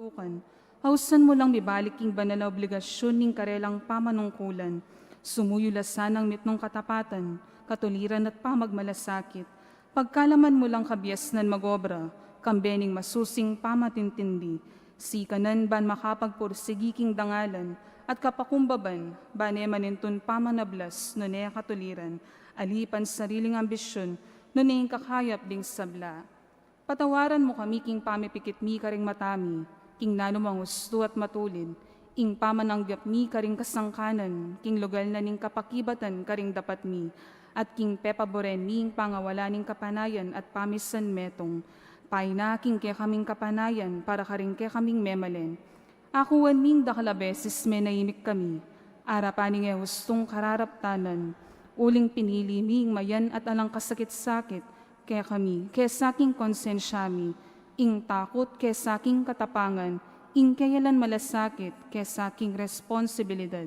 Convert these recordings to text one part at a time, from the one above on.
tukan. Hausan mo lang mibalik king banal na obligasyon ning karelang pamanungkulan. Sumuyo lasan ng mitnong katapatan, katuliran at pamagmalasakit. Pagkalaman mo lang kabiasnan magobra, kambening masusing pamatintindi. Sikanan ban makapagpursigi king dangalan, at kapakumbaban, bane manintun pamanablas, no ne katuliran, alipan sariling ambisyon, no ne kakayap ding sabla. Patawaran mo kami king pamipikit mi karing matami, king nano mangusto at matulid, ing pamananggap mi karing kasangkanan, king lugal na ning kapakibatan karing dapat mi, at king pepaboren mi ing pangawala ning kapanayan at pamisan metong, paina king ke kaming kapanayan para karing ke kaming memalen. Akuan ming dakala beses menayimik kami, arapaning hustong kararaptanan, uling pinili ming mayan at alang kasakit-sakit, kaya kami, kaya saking konsensyami, ing takot kaya saking katapangan, ing kayalan malasakit kaya saking responsibilidad.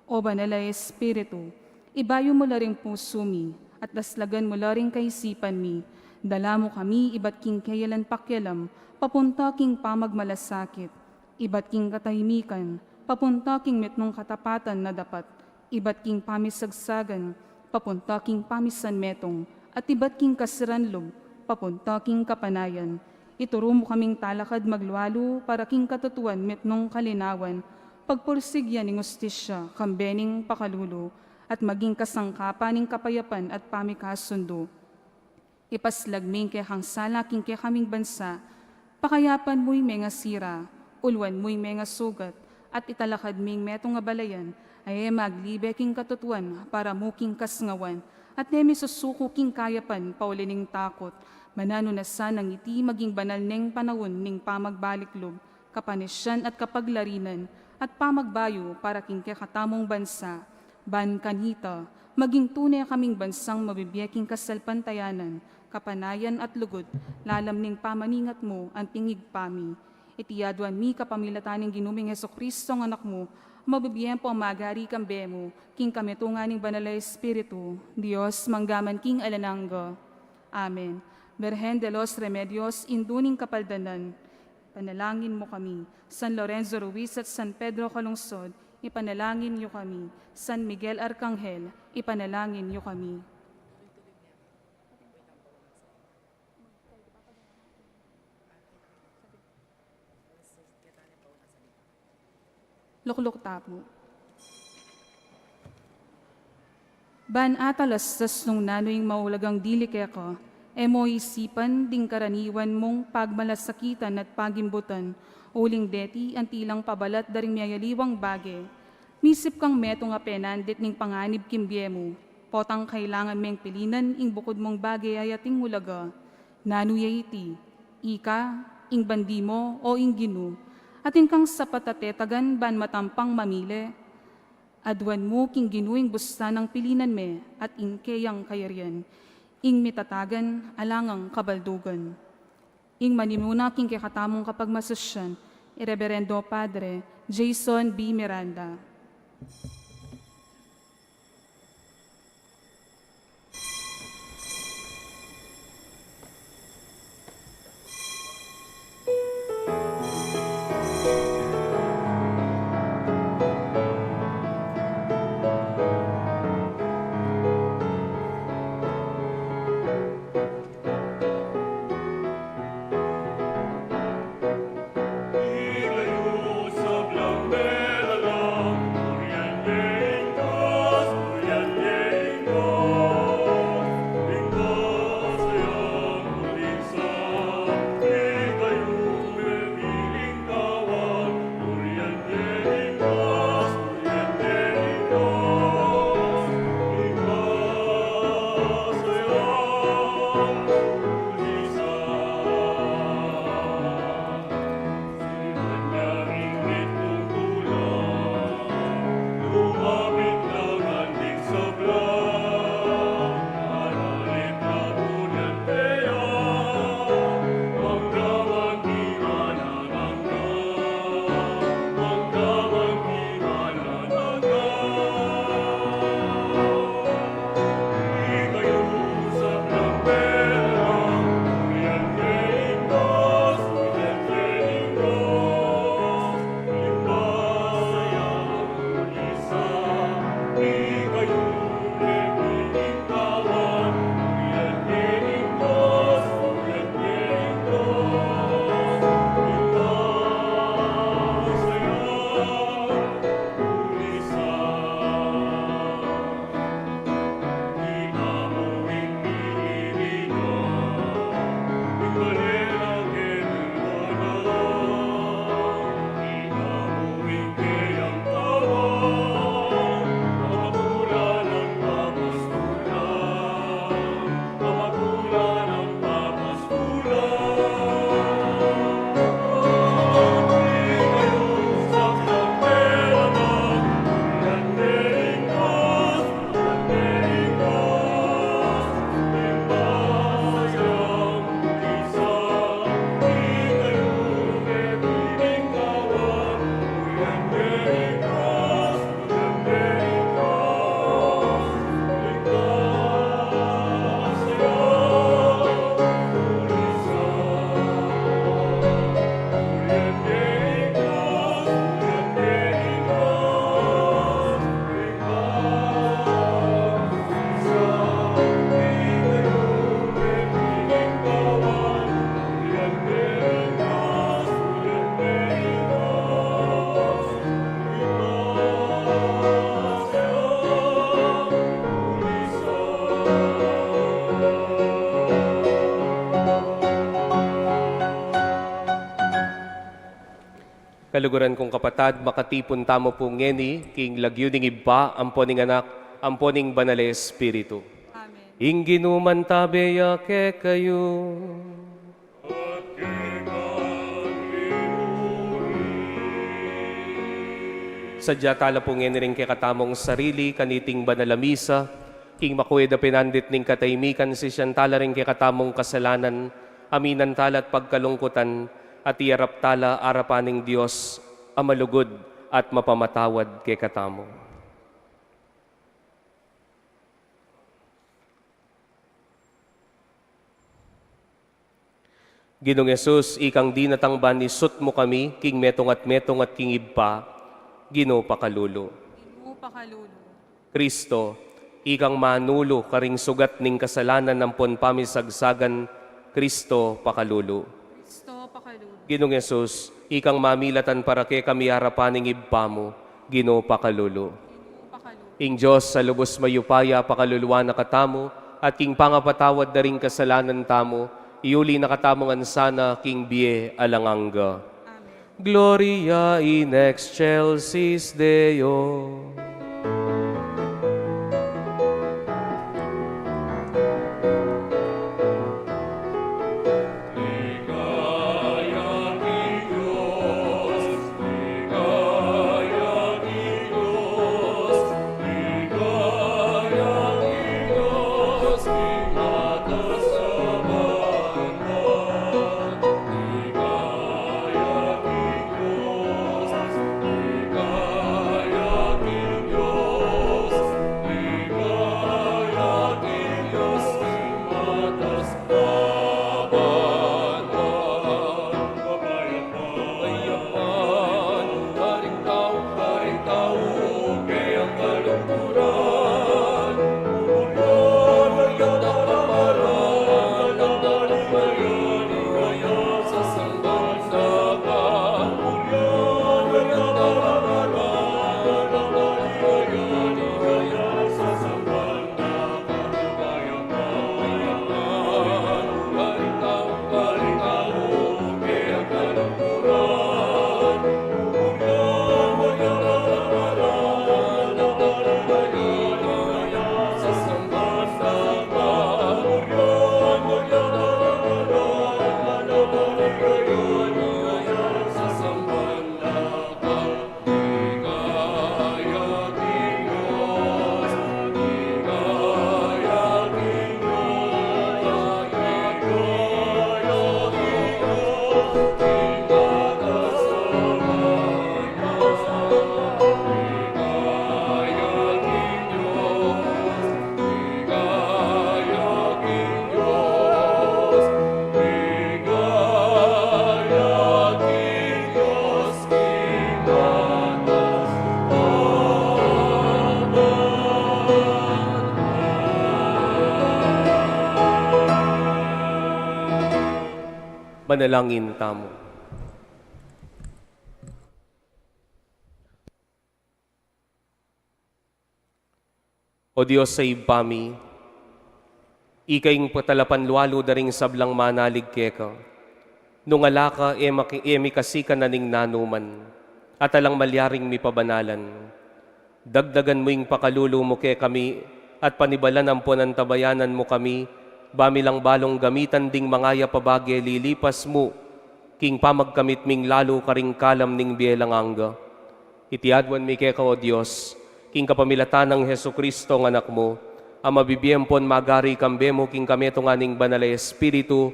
O banal na Espiritu, ibayo mo la ring puso mi, at laslagan mo la ring kaisipan mi, dala mo kami iba't king kayalan pakyalam, papunta king pamagmalasakit, iba't king katahimikan, papunta king mitnong katapatan na dapat, iba't king pamisagsagan, papunta king pamisan metong, at iba't king kasiranlog, papunta king kapanayan. Ituro mo kaming talakad magluwalo para king katutuan mitnong kalinawan, pagpursigyan ning ustisya, kambening pakalulo, at maging kasangkapan ning kapayapan at pamikasundo. Ipaslagming kay hangsala king kay kaming bansa, pakayapan mo'y mga sira, ulwan mo'y mga sugat, at italakad ming metong abalayan, ay maglibe king katutuan para muking kasngawan, at nemi susuko king kayapan paulining takot, manano na sanang iti maging banal neng panahon ning pamagbaliklog, kapanisyan at kapaglarinan, at pamagbayo para king kakatamong bansa, ban kanita, maging tunay kaming bansang mabibiyaking kasalpantayanan, kapanayan at lugod, lalam ning pamaningat mo ang tingig pami. Itiyaduan mi kapamilataning ginuming Hesukristo ang anak mo, mabibiyan po ang magari kambe mo, king kametunganing banal na Espiritu, Diyos manggaman king alanangga. Amen. Berhen de los Remedios, induning kapaldanan, panalangin mo kami. San Lorenzo Ruiz at San Pedro Calungsod, ipanalangin niyo kami. San Miguel Arcangel, ipanalangin niyo kami. Lukluk tapo. Ban atalastas nung nanoing maulagang dili kaya ka, mo isipan ding karaniwan mong pagmalasakitan at pagimbutan, uling deti ang tilang pabalat daring mayaliwang bage. Misip kang metong apenandit ning panganib kimbye mo, potang kailangan meng pilinan ing bukod mong bagay ayating mulaga. Nanuyay iti, ika, ing bandi mo o ing ginu, atin kang sapatatetagan ban matampang mamile. Adwan mo king ginuing busta ng pilinan me at ingkeyang kayarian, ing mitatagan alangang kabaldugan. Ing manimuna king kikatamong kapag masusyan, Ireverendo Padre Jason B. Miranda. Ilayo sa blang belalang, kuryente Kaluguran kong kapatad, makatipon tamo po ngeni, king lagyuning iba, amponing anak, amponing banal espiritu. Amen. Ingginuman tabeya ke kayo. Sadya tala po ngeni rin kay katamong sarili, kaniting banalamisa, king makuweda pinandit ning kataymikan si tala rin kay katamong kasalanan, aminan tala at pagkalungkutan, at iarap tala arapaning Diyos, amalugod at mapamatawad kay katamo. Ginong Yesus, ikang di natangban ni sut mo kami, king metong at king ibpa, Gino pakalulo. Ginoo pakalulo. Kristo, ikang manulo karing sugat ning kasalanan ng pamisagsagan, Kristo pakalulo. Kristo pakalulo. Ginong Yesus, ikang mamilatan para kay kami harapaning ibba mo, Gino pakalulo. Ginoo pakalulo. Ing Diyos sa lubos mayupaya pakaluluwa na katamo, at king pangapatawad na ring kasalanan tamo, iuli na katamong ansana king biye alanganga. Amen. Gloria in excelsis Deo. Manalangin tamo. O Diyos sa ibami, ikaing patalapan luwalo daring sablang manalig keka. Nung alaka emi kasi ka naning nanuman, at alang malyaring mi pabanalan. Dagdagan mo yung pakalulo mo ke kami, at panibalan ang ponantabayanan mo kami, bamilang balong gamitan ding mangaya pabage lilipas mo, king pamagkamit ming lalo karing kalam ning bielang angga. Itiadwan mi keka o Diyos, king kapamilatan ng Heso Kristo ng anak mo, ang mabibiyempon magari kambe mo king kameto nga ning banalay espiritu,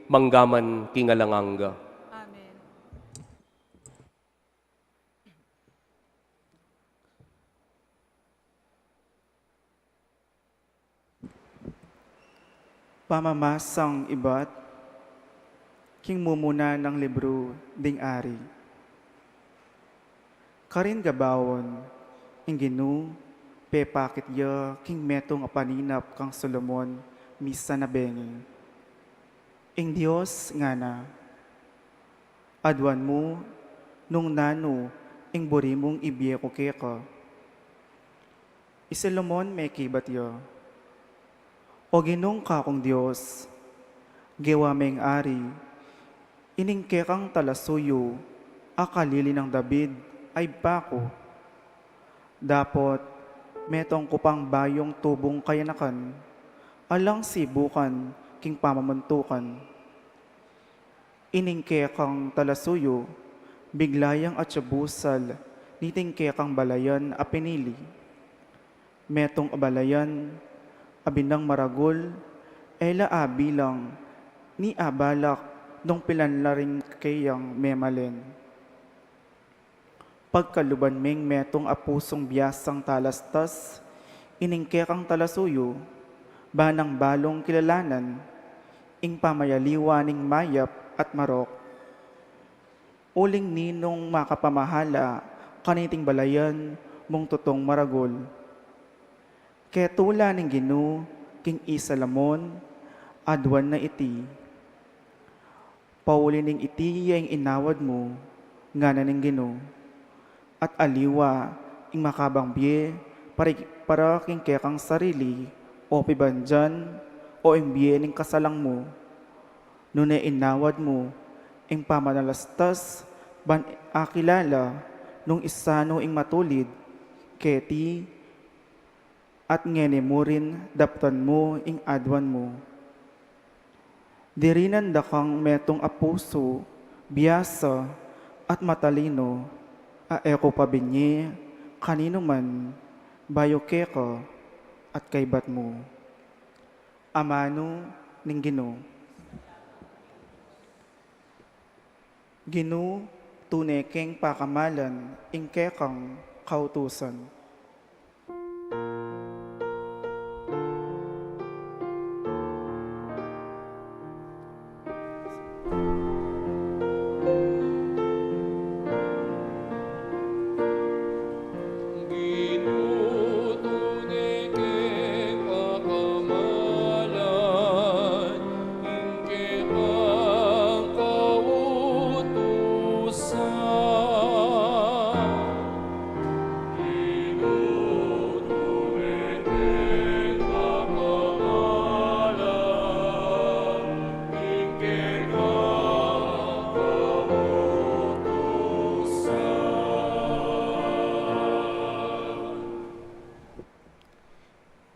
manggaman king alanganga. Amen. Pamamasang iba't king mumuna ng libro ding ari. Karin gabawon, inginu, pepakit ya king metong apaninap kang Solomon, misa na bengi. Ing Diyos nga na, adwan mo, nung nano, ing buri mong ibiye ko keka. Isolomon may kibat ya. O ginong kakong Diyos, gewa meng ari, ining kekang talasuyo, akalili ng David ay bako. Dapot, metong kupang bayong tubong kayanakan, alang sibukan king pamamuntukan. Iningke kang talasuyo, biglayang at syabusal, nitingke kang balayan a pinili. Metong abalayan, abinang maragol, ela abilang, ni abalak, nung pilanlaring kayang memalen. Pagkaluban ming metong apusong biyasang talastas, iningke kang talasuyo, banang balong kilalanan, ing pamayaliwaning mayap at marok. Uling ninong makapamahala, kaniting balayan, mong tutong maragol. Ketula ning Ginu, king isalamon, adwan na iti. Pauli ning iti yung inawad mo, nga na ning Ginu. At aliwa, ing makabang biye, para king kekang sarili, o pibandyan, o ing biye ning kasalang mo. Nuna inawad mo, ing pamanalastas, ban akilala, nung isano ing matulid, keti, at ngene mo rin daptan mo ing adwan mo. Dirinan da kang metong apuso, biyasa, at matalino, aeko pabinye, kanino man, bayo keka, at kaybat mo. Amano ning Ginu. Ginu, tunekeng pakamalan, ing kekang kautusan.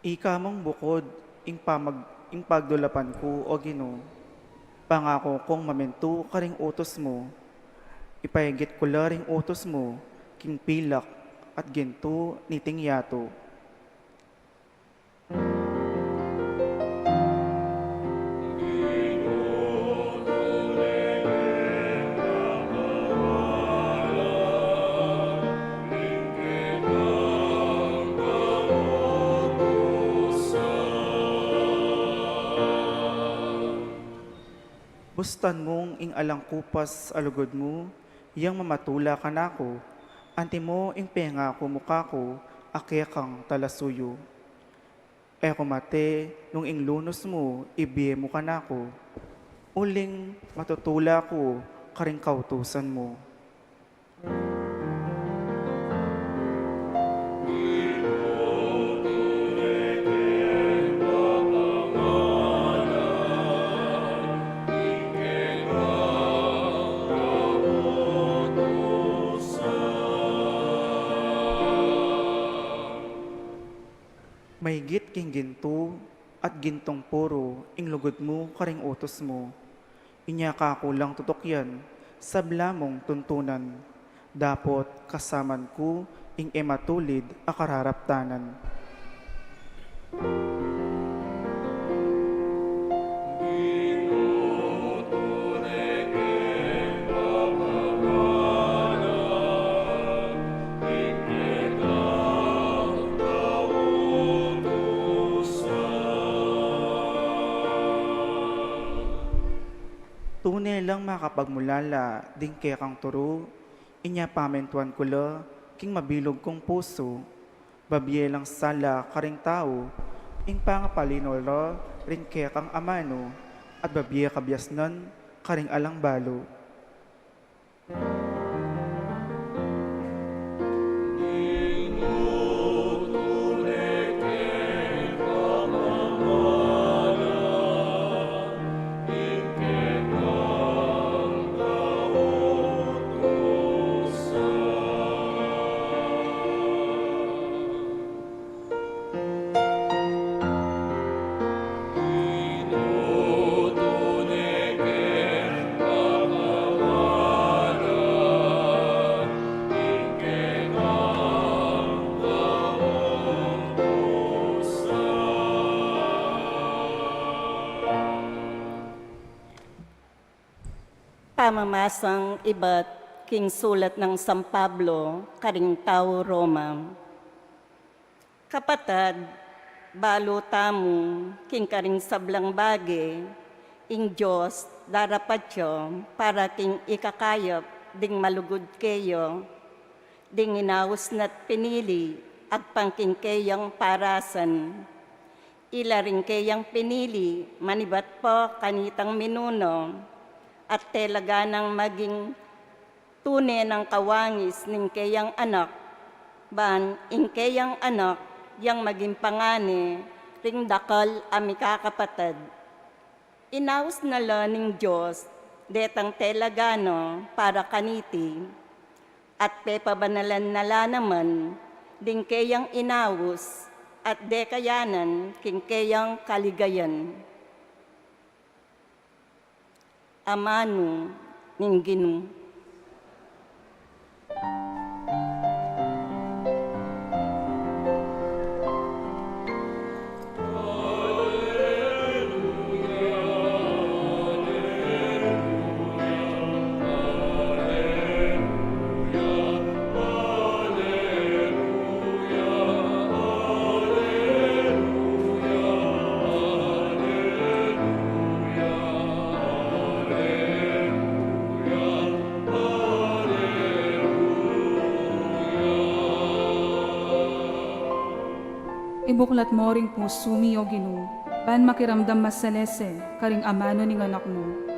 Ika mong bukod, ing pagdulapan ko, o Gino, pangako kong mamento ka ring utos mo, ipahigit ko la ring utos mo, king pilak at ginto niting yato. Bustan mong ing alang kupas alugod mo, iyang mamatula ka nako, anti mo ing penga ko mukha ko, akekang talasuyo. Eko mate, nung ing lunos mo, ibiye mo ka nako, uling matutula ko, karing kautusan mo. Mahigit king ginto at gintong puro, ing lugod mo karing utos mo. Inya kakulang tutokyan, sablamong tuntunan. Dapot kasaman ko, ing ematulid akararaptanan. Tunay lang makapagmulala, ding kekang turo, inya pamentuan ko la, king mabilog kong puso, babyelang sala karing tao, ing pangapalinola, ring kekang amano, at babye kabyasnan, karing alang balo. pamamasang iba't king sulat ng San Pablo, karing tao Roma. Kapatad, balo tamu, king karing sablang bage, ing Diyos darapatyo para king ikakayap ding malugod kayo, ding inaus na't pinili, agpangking kayang parasan. Ilaring kayang pinili, manibat po kanitang minuno, at telaga ng maging tunay ng kawangis ning kayang anak, ban ing kayang anak, yang maging pangani, ring dakal ami kakapatad. Inaus na la ning Diyos, detang telagano para kaniti, at pepabanalan na la naman, ding kayang inaus, at dekayanan king kayang kaligayan. Amano ning Ginoo. Ibuklat mo ring puso mi o Ginoo, ban makiramdam masalese, karing amano ning anak mo.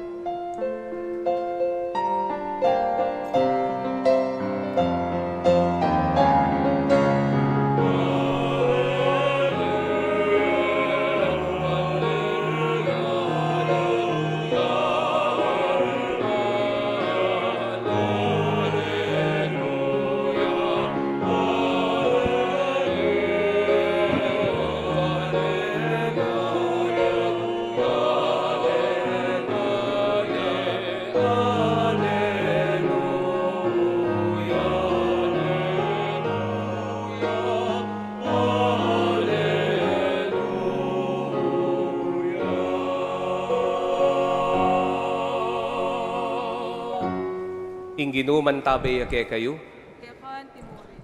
Ingginuman tabay ake kayo.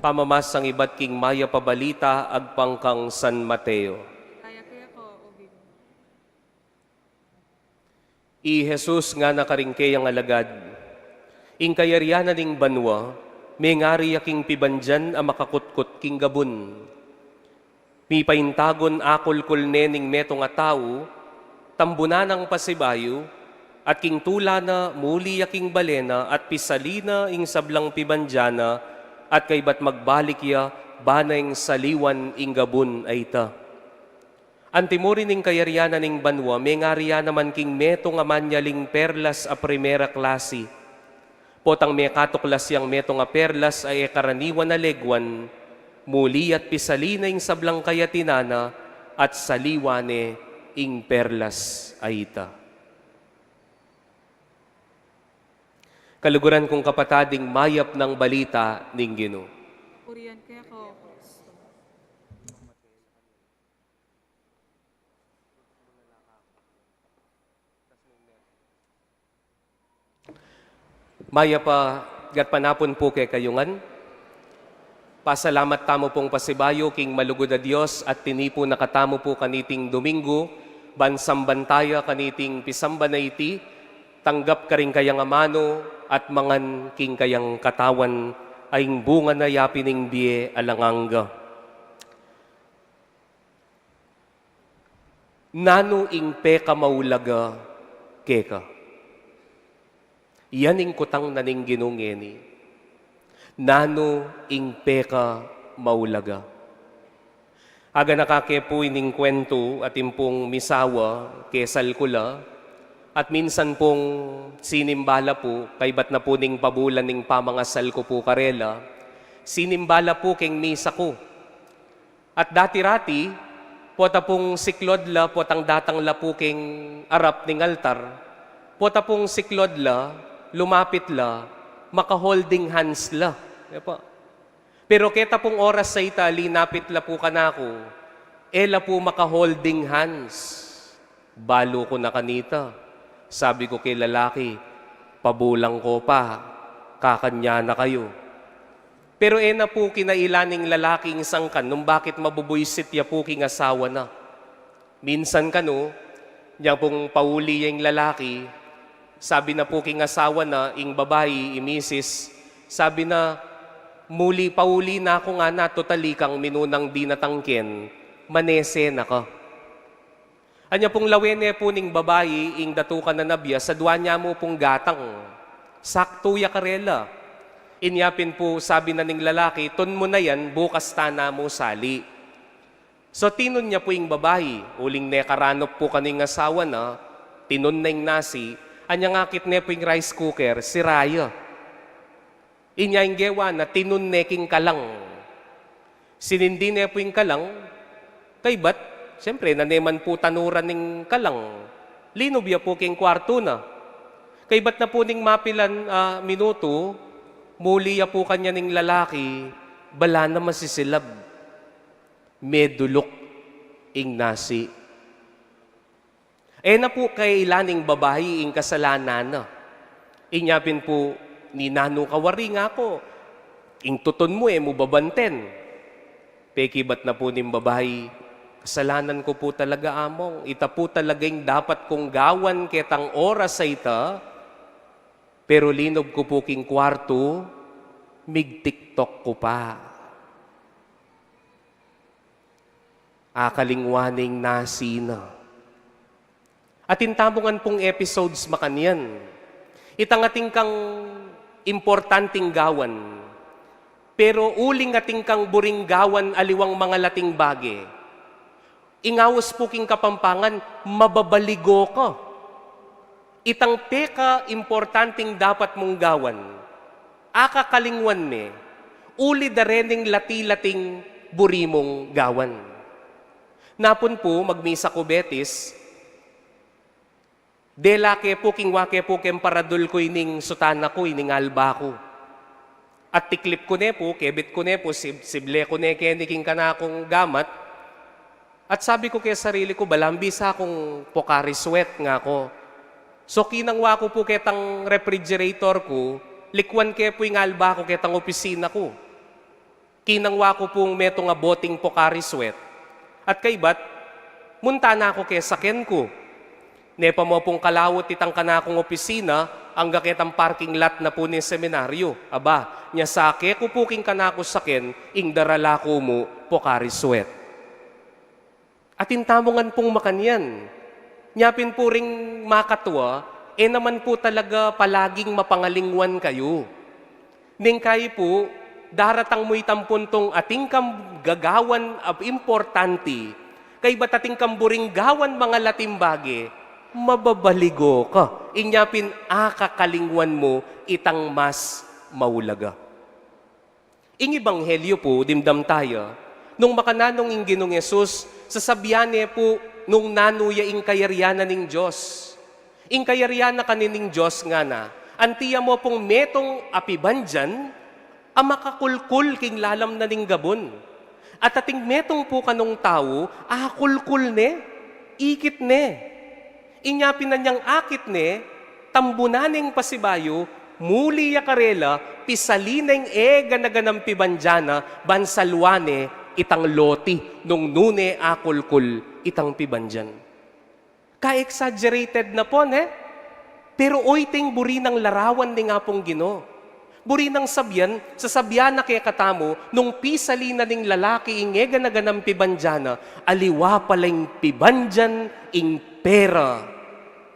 Pamamasang iba't king maya pabalita agpangkang San Mateo. I Jesus nga nakaringke ang alagad. Ing kayaryanan ning banwa, may ngari aking pibandyan a makakutkot king gabun. Mi paintagon akol ning meto nga tao, tambunan ang pasibayo, at king tula na muli aking balena at pisalina ing sablang pibandyana at kaybat magbalik ya banayng saliwan ing gabun ay ta. Antimuri ning kayaryanan ning banwa, may ngariya naman king meto nga manyaling perlas a primera klase. Potang may katuklas yang meto nga perlas ay karaniwan na legwan, muli at pisalina ing sablang kayatinana at saliwane ing perlas ay ta. Kaluguran kong kapatading mayap ng balita ning Ginoo. Purihan kaya ko. Maya pa, gat panapon po kay kayungan. Pasalamat tamo pong pasibayo, king malugod a Diyos, at tinipo nakatamo po kaniting Domingo, bansang bantaya kaniting pisambanayti, tanggap ka rin kayang amano, at mangan king kayang katawan, aying bunga na yapining biye alanganga. Nano ing peka maulaga keka. Yan ing kutang naning ginungeni. Nano ing peka maulaga. Aga nakakepo ining kwento at impong misawa kesal kula, at minsan pong sinimbala po, kaybat na po ning pabulan ning pamangasal ko po karela, sinimbala po keng misa ko. At dati-rati, pota pong siklodla, potang datangla po keng arap ning altar, pota pong siklodla, lumapit la, maka-holding hands la. Pero keta pong oras sa Itali, napit la po kanako, ela po maka-holding hands. Balo ko na kanita. Sabi ko kay lalaki, pabulang ko pa, kakanya na kayo. Pero na po kinailaning lalaking sangkan, nung bakit mabubuysit ya po king asawa na. Minsan kano, niya pong pauli yung lalaki, sabi na po king asawa na, ing babae, imisis, sabi na, muli pauli na ako nga na, totally kang minunang di natangken, manese na ka. Anya pong lawene po ning babae, ing datukan na nabya, sa dwa niya mo pong gatang, sakto ya karela. Inyapin po, sabi na ning lalaki, ton mo na yan, bukas tana mo sali. So tinon niya po yung babae, uling nekaranop po kaning asawa na, tinon na yung nasi, anya ngakit niya po yung rice cooker, si Raya. Inya yung gewa na tinon neking kalang. Sinindi niya po yung kalang, kay bat, siyempre naneman po tanuran ng kalang, linubya po king kwarto na. Kay bat na po ning mapilan minuto, muli ya po kanya ning lalaki, bala na masisilab. Medulok ing nasi. Na po kay ilaning babae ing kasalanan na. Inyapin po ni Nano kawari nga ko, ing tuton mo mo babanten. Pekibat na po ning babae, kasalanan ko po talaga among, ita po talaga'ng dapat kong gawan ketang oras sa ita, pero linob ko po king kwarto, mig-tiktok ko pa. Akalingwaning nasina. At intamungan pong episodes makanyan. Itangating kang importanting gawan. Pero uling ating kang buring gawan aliwang mga lating bage. Ingawas po king kapampangan, mababaligo ka. Itang peka importanting dapat mong gawan. Akakalingwan me, uli darening lati-lating burimong gawan. Napon po, magmisa ko betis, delake po king wake po kem paradol ko ining sutana ko, ining alba ko. At tiklip ko ne po, kebit ko ne po, sible ko ne keniking kanakong gamat. At sabi ko kay sarili ko, balambisa akong pokari sweat nga ko. So kinangwa ko po ketang refrigerator ko, likwan ke po yung alba ko ketang opisina ko. Kinangwa ko pong meto nga boting pokari sweat. At kaybat, munta na ako kay saken ko. Nepa mo pong kalawot itang kanakong opisina, ang gaketang parking lot na po ni seminaryo. Aba, nya sake ko po king kanako saken, ing darala ko mo pokari sweat. At intamongan pong makanyan. Nyapin po ring makatwa, naman po talaga palaging mapangalingwan kayo. Ning kayo po, daratang mo'y tampuntong ating kam gagawan of importante, kay ba't ating kamburing gawan mga latimbage, mababaligo ka. Inyapin akakalingwan mo itang mas maulaga. Ing ebanghelyo po, dimdam tayo, nung makananong ing Ginong Yesus, sasabyane po nung nanuya ing kayaryanan ng Diyos. Ing kayaryanan kanining Diyos nga na, antiya mo pong metong apiban dyan, ang makakulkul king lalam na ning gabon. At ating metong po kanong tao, kulkul ne, ikit ne. Inyapin na niyang akit ne, tambunaning pasibayo, muli ya karela, pisalineng ganaganang pibanjana, bansalwane, itang loti, nung nune akulkul, itang pibanjan. Ka-exaggerated na po, ne? Pero oiting buri ng larawan ni nga pong Ginoo. Buri ng sabyan, sa sabyan na kaya katamo, nung pisali na ning lalaki ingega na ganang pibanjana, aliwa palang pibanjan ing pera,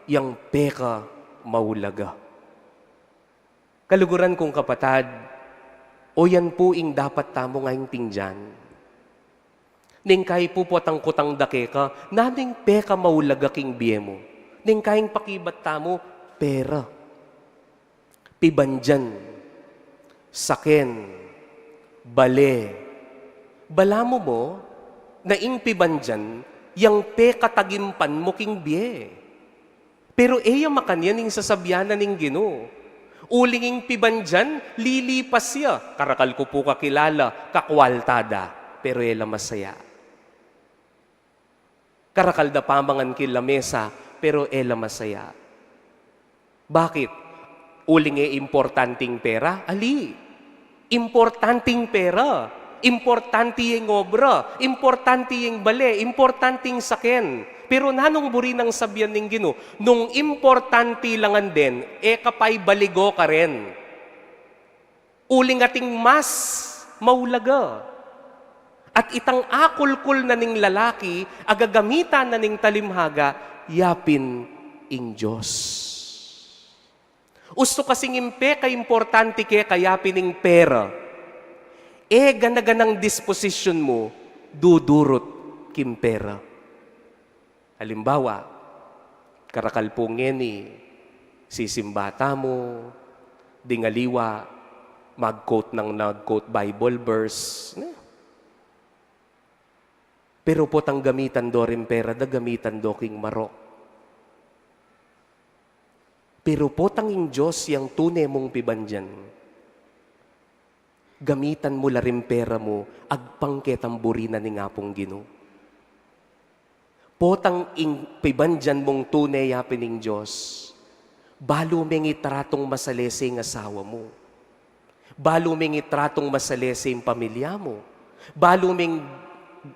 yang peka maulaga. Kaluguran kong kapatad, o yan po ing dapat tamo ngayong tingjan. Ning kay po potang kutang dakeka, naning peka maulaga king biemo. Ning kayong pakibat tamo, pera. Pibanjan. Saken, bale, balamo mo, na ingpiban dyan, yang pe katagimpan mo king biye. Pero makanyan ning sasabyanan ning Ginoo. Ulinging piban dyan, lilipas siya. Karakal ko po kakilala, kakwaltada, pero masaya. Karakal da pamangan kila mesa, pero masaya. Bakit? Uling importanting pera? Ali. Importanting pera. Importante yung obra. Importante yung bale. Importante yung saken. Pero nanong buri ng sabyan ng Ginoo, nung importante langan din, kapay baligo ka rin. Uling ating mas maulaga. At itang akulkul na ning lalaki, agagamitan na ning talimhaga, yapin ing Diyos. Usto kasing impe ka importante kaya pining pera. Ganaganang disposition mo, dudurot kim pera. Halimbawa, karakalpungen ni sisimbata mo, dingaliwa, mag-quote ng nag-quote Bible verse. Pero po tang gamitan do rin pera, da gamitan do king marok. Pero po tanging Diyos yang tunay mong pibandyan. Gamitan mo la rin pera mo, agpangket ang burina ni nga pong Ginoo. Potang pibandyan mong tunay yapin ng Diyos, balo meng itratong masalese ng asawa mo. Balo meng itratong masalese yung pamilya mo. Balo meng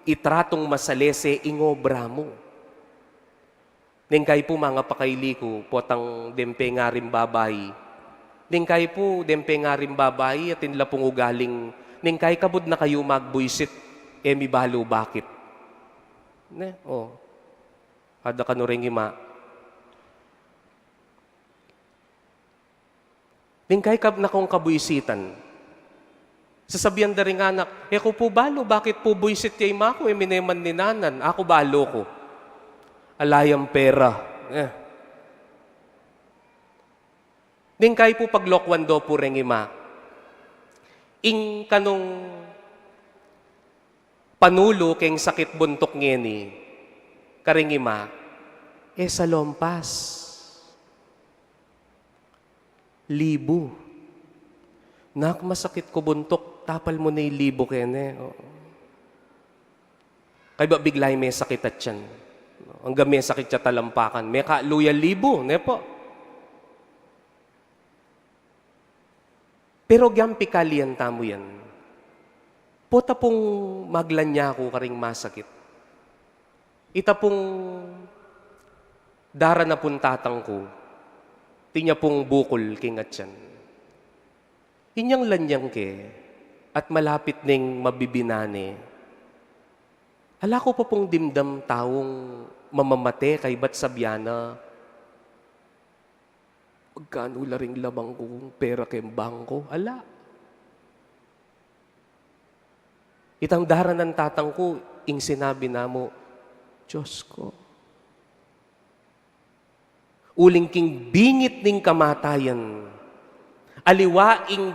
itratong masalese yung obra mo. Ningkay po mga pakaili ko, potang dempe nga rin babay. Ningkay po, dempe nga rin babay, at inla pong ugaling, ningkay kabod na kayo magbuisit, mi balo bakit? Ada ka no rin ima. Ningkay kab na kong kabuisitan. Sasabihan da rin anak, ko po balo, bakit po buisit yung ima ko, mineman ni nanan, ako balo ko. Alayang pera. Ningkay po paglokwan do po rin ima. Ing kanong panulo keng sakit buntok ngeni, karing ima, sa lompas. Libo. Nak masakit ko buntok, tapal mo na yung libo kene. Kaya ba biglay may sakit at yan? Hanggang may sakit siya talampakan. May kaluya libo, ne po. Pero gyampi kalian tamo yan. Pota pong maglanya ko karing masakit. Ita pong dara na puntatang ko. Tinya pong bukol kingat yan. Inyang lanyang ke at malapit ning mabibinane. Ala ko pa pong dimdam taong mamamate kay ba't sabyana, magkano la ring lamang kong pera kay bangko? Ala. Itang dara ng tatang ko, ing sinabi na mo, Diyos ko. Uling king bingit ning kamatayan, aliwaing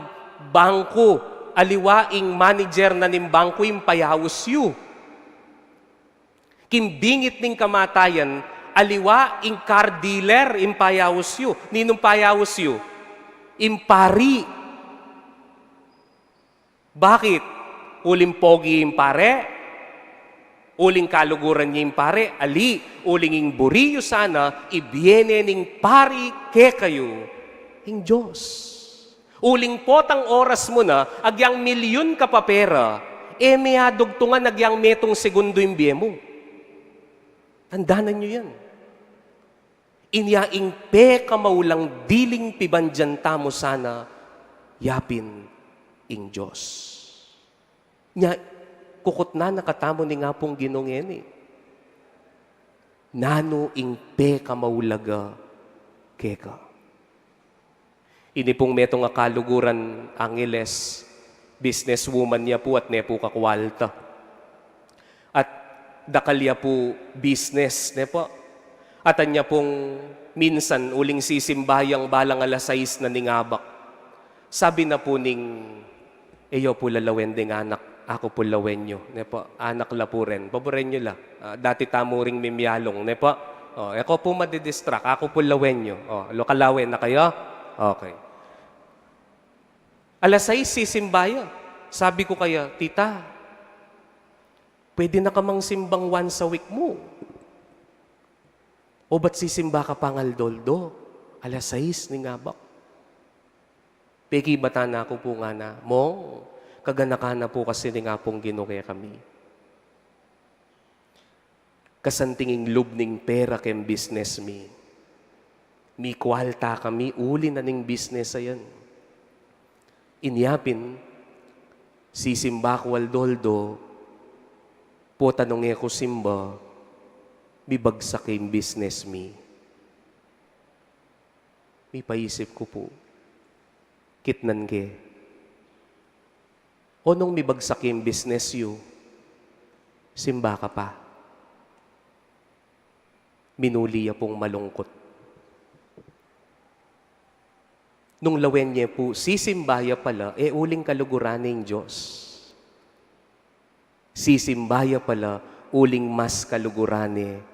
bangko, aliwaing manager na ning bangko, yung payawos yu. Kimbingit ning kamatayan, aliwa ing car dealer, impayawos yu. Ninong payawos yu? Impari. Bakit? Uling pogi impare? Uling kaluguran niya impare? Ali, uling ing buriyo sana, ibiene ning pari ke kayo. Ing Diyos. Uling potang oras mo na, agyang milyon ka pa pera, may adugtungan agyang metong segundo yung biye mo. Tandaanan nyo yan. Inyaing pe kamaulang diling pibandyan tamo sana, yapin ing Diyos. Nya, kukot na nakatamo ni nga pong ginongeni. Nano ing pe kamaulaga keka. Ini pong metong akaluguran Angeles, businesswoman niya po at nepo kakwalta. At dakalya po business, ne po. At anya pong minsan uling sisimbayang balang alas 6 na ningabak. Sabi na po ning, eyo po lalawen ding anak, ako po lawen nyo. Ne po, anak la po rin. Paboren nyo la. Dati tamo ring mimyalong, ne po. Ako po madidistract, ako po lawen nyo. Lokalawen na kayo? Okay. Alas 6 sisimbaya. Sabi ko kaya, tita, pwede na kamang simbang once a week mo. O ba't sisimba ka pangal doldo? Alas 6 ni ngabak. Peki bata na ako po nga na, mo, kaganaka na po kasi ni nga pong ginuke kami. Kasantinging lubning pera kem business mi. Mi kwalta kami, uli na ning business ayan. Inyapin, si Simba Waldoldo, po tanong ko Simba, bibagsak yung business mi. Mi paisip ko po, kitnan ke. O nung mibagsak yung business yu, Simba ka pa. Minuli ya pong malungkot. Nung lawen niya po, sisimbaya pala, uling kaluguran ng Diyos. Sisimbaya pala, uling mas kalugurane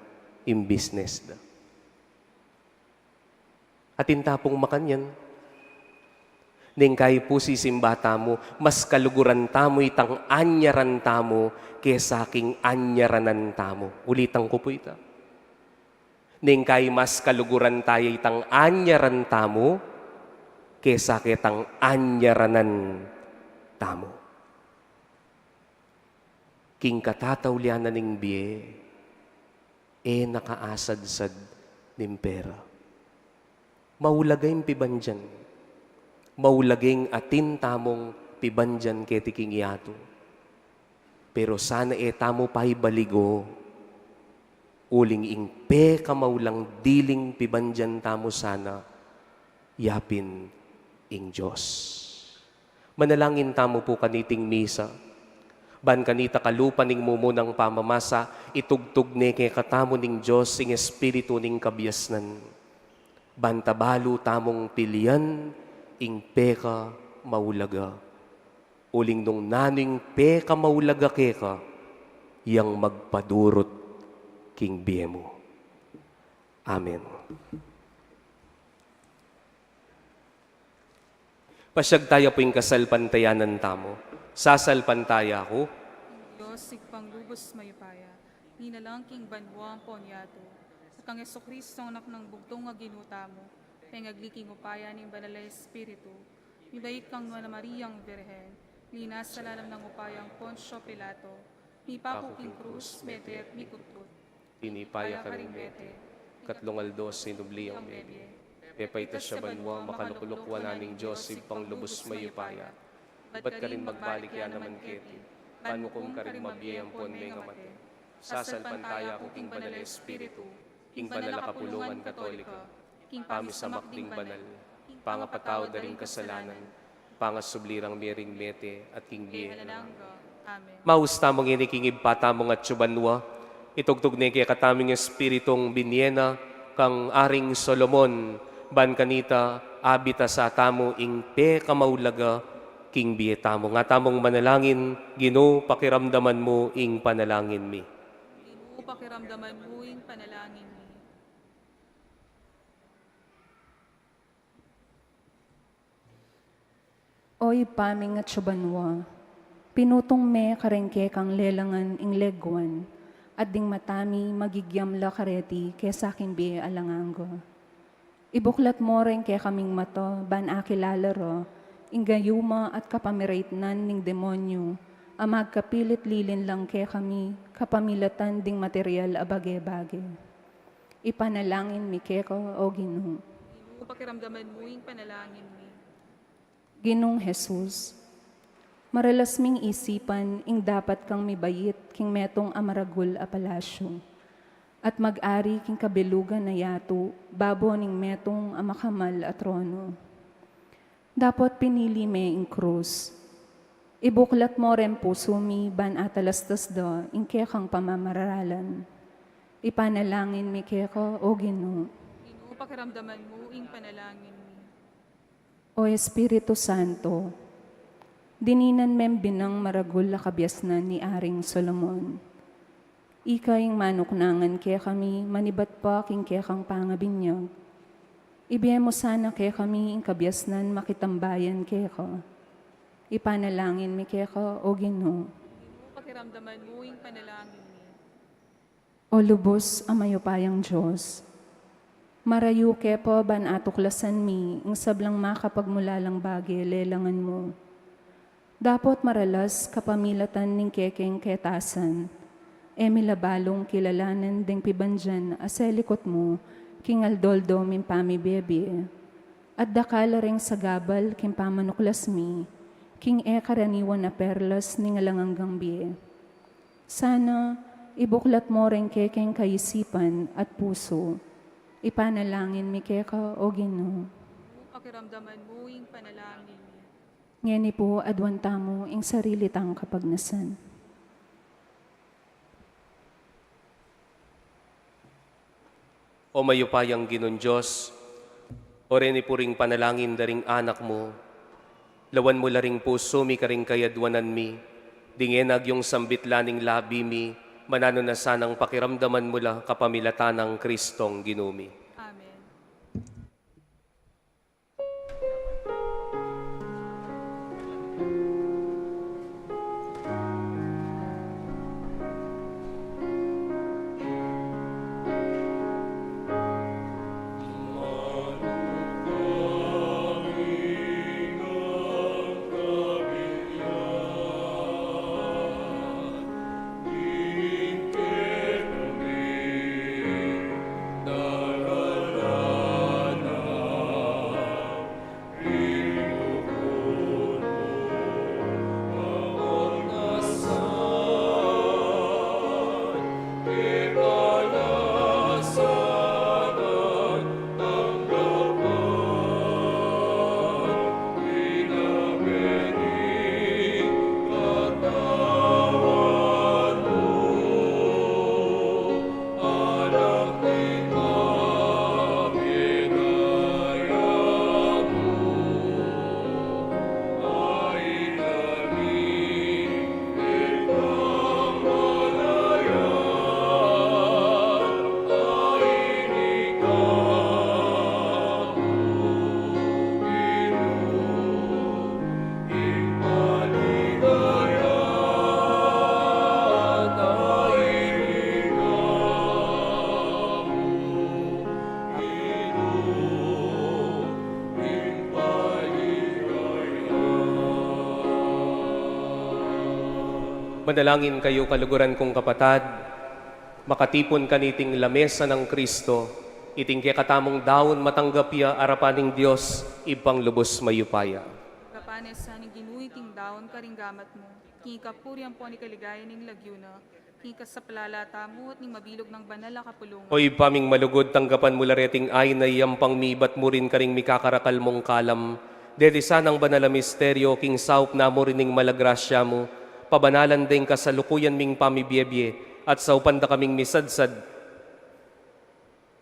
in business da. At intapong makanyan, ning kay po sisimbata mo, mas kaluguran tamo itang anyaran tamo kesa aking anyaranan tamo. Ulitan ko po ita. Ning kay mas kaluguran tayo itang anyaran tamo kesa kitang anyaranan tamo. King katatawlianan ning biye, nakaasad-sad ning pera. Maulagay pibanjan. Maulagay atin tamong pibanjan ketiking yato. Pero sana tamo pa'y baligo. Uling ingpe kamaulang diling pibanjan tamo sana, yapin ing Diyos. Manalangin tamo po kaniting misa. Ban kanita kalupan ning mumunang pamamasa, itugtog ne kay katamo ning Diyos ing espiritu ning kabiyasnan. Bantabalo tamong pilian, ing peka maulaga. Uling nung naning peka maulaga keka, yang magpadurot king biyemo. Amen. Pasyag tayo po yung kasalpantayanan tamo. Sasalpantaya ko. Diyos, sigpang lubos mayupaya, ninalang king banwa ang ponyato, at ang Yeso-Kristo anak ng bugtong nga ginuta mo, pengagli upaya ng banalay espiritu, mibait kang na Mariang Birhen, linas sa lalam ng upayang Poncio Pilato, mipaku king krus, mete at mikutrut, Tinipaya ka rin bete. Katlongaldos sinubliyang bebe. Pepay siya banwa, makalukulukwa naning Diyos, ibang lubos mayupaya. Ba't ka rin magbalik yan naman keti? Paano kung ka rin mabiyayang pon may ngamate? Sasalpantaya ko king banal na espiritu, king banal na kapulungan katolika, king pamisamak ding banal, pangapataw da rin kasalanan, pangasublirang miring mete at king biye. Amen. Mausta mong inikingib patamong at subanwa, itugtog na kaya kataming espiritong binyena, kang aring Solomon, ban kanita, abita sa tamo, ing pe kamaulaga, king biye tamo. Nga tamong manalangin, Ginoo pakiramdaman mo, ing panalangin mi. Ginoo pakiramdaman mo ing panalangin mi. Oy paming at subanwa, pinutong me karengke kang lelangan ing legwan, at ding matami magigyam la kareti kesa akin biye alanganggo. Ibuklat mo rin kaya kaming mato, ban akilalaro, ingayuma at kapamiritnan ning demonyo, amag kapilit lilin lang kaya kami, kapamilatan ding material abage-bage. Ipanalangin mi keko o Ginoo. Ginoo pakiramdaman mo ing panalangin mi. Ginong Jesus, maralas ming isipan ing dapat kang mibayit king metong amaragul a palasyo. At mag-ari king kabelugan na yato, babo ning metong amakamal at trono. Dapat pinili me ing krus. Ibuklat mo rin puso mi ban atalastas do ing kekang pamamaralan. Ipanalangin mi keko o Ginoo. Ginoo pakiramdaman mo ing panalangin mi. O Espiritu Santo, dininan mem binang maragul la kabyasnan ni Aring Solomon. Ikaing manuknangan kaya kami, manibat pa king kaya kang pangabinyag. Ibiye mo sana kaya kami ing kabyasnan makitambayan kaya ko. Ipanalangin mi kaya ko, o Ginoo. Ginoo pakiramdaman mo ing panalangin mi. O lubos ang mayupayang Diyos, Marayu kepo ban atuklasan mi, ing sablang makapagmulalang bagi lelangan mo. Dapot maralas kapamilatan ning kekeng ketasan. Milabalong kilalanan ding pibandyan aselikot mo, king aldoldo min pami bebe. At dakala ring sagabal king pamanuklas mi, king karaniwan na perlas ning alanganggang biye. Sana ibuklat mo ring kekeng kaisipan at puso. Ipanalangin mi keka o Ginoo. Pakiramdaman mo ing panalangin niya. Ngeni po adwanta mo ing sarili tang kapagnasan. O mayupayang Ginon Diyos, o reni po ring panalangin daring anak mo, lawan mo laring puso mi karing kayadwanan mi, dingenag yung sambitlaning labi mi, manano na sanang pakiramdaman mula kapamilatan ng Kristong Ginumi. Amen. Manalangin kayo kaluguran kong kapatad, makatipon kaniting lamesa ng Kristo, iting katamong daon matanggapya arapaning Diyos, ibang lubos mayupaya. Kapanes sa ning ginuiting daon karinggamat mo, kikapuriang po ni kaligaya ning lagyuna, kika sa palalata mo at ning mabilog ng banal na kapulungan. O ipaming malugod tanggapan mula reting ay na yampang mibat mo rin karing mikakarakal mong kalam, dedisa ng banal na misteryo, king saup na mo rining malagrasya mo, pabanalan din kasalukuyan ming pamibiyebye at saupanda kaming misadsad.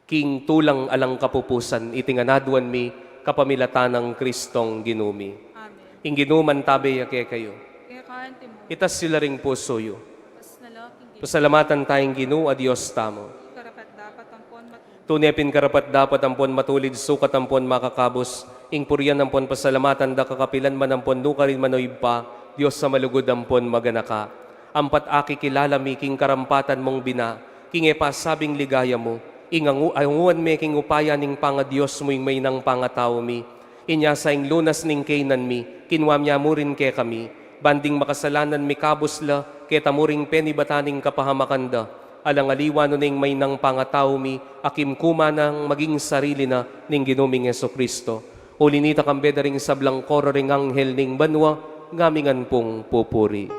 King tulang alang kapupusan, itinganaduan mi kapamilatan ng Kristong Ginumi. Amen. Ing ginuman tabi yake kayo. Kaya kaante mo, Itas sila ring puso yo. pas nalaking Pasalamatan tayong Ginoo a Diyos tamo. karapat dapat ang pon matuloy. Tunepin karapat dapat ampon matulid sukat ampon makakabos. Ing purian ampon pasalamatan da kakapilan man ampon nukarin manoy pa. Diyos sa malugod ampon maganaka. Ampat aki kilala mi king karampatan mong bina. King sabing ligaya mo. Inganguan me king upaya ning panga Diyos mo ing may nang pangatao mi. Inya sa ing lunas ning kainan mi. Kinwam niya mo rin ke kami. Banding makasalanan mi kabusla. Keta mo ring penibataning kapahamakanda. Alang aliwano ning may nang pangatao mi. Akim kuma nang maging sarili na ning ginuming Yeso Kristo. Ulinita kambeda ring sablang koro ring anghel ning banwa. Ngamingan pong pupuri.